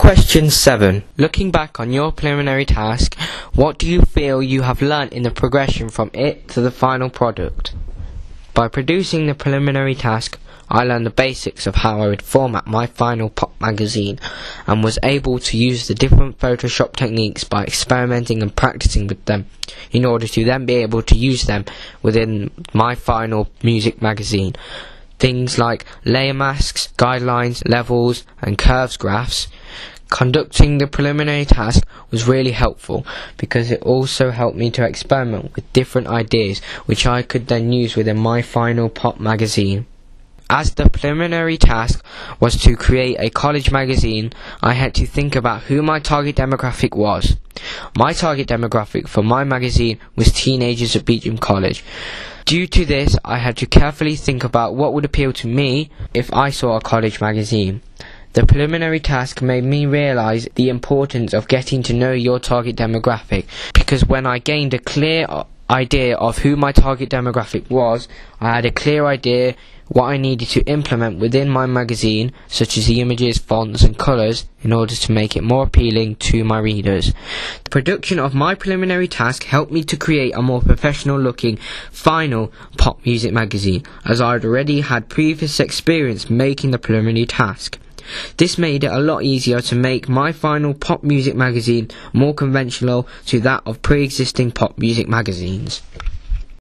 Question 7. Looking back on your preliminary task, what do you feel you have learnt in the progression from it to the final product? By producing the preliminary task, I learned the basics of how I would format my final pop magazine and was able to use the different Photoshop techniques by experimenting and practicing with them in order to then be able to use them within my final music magazine. Things like layer masks, guidelines, levels and curves graphs. Conducting the preliminary task was really helpful because it also helped me to experiment with different ideas which I could then use within my final pop magazine. As the preliminary task was to create a college magazine, I had to think about who my target demographic was. My target demographic for my magazine was teenagers at Beecham College. Due to this, I had to carefully think about what would appeal to me if I saw a college magazine. The preliminary task made me realise the importance of getting to know your target demographic, because when I gained a clear idea of who my target demographic was, I had a clear idea what I needed to implement within my magazine, such as the images, fonts and colours, in order to make it more appealing to my readers. The production of my preliminary task helped me to create a more professional looking final pop music magazine, as I had already had previous experience making the preliminary task. This made it a lot easier to make my final pop music magazine more conventional to that of pre-existing pop music magazines.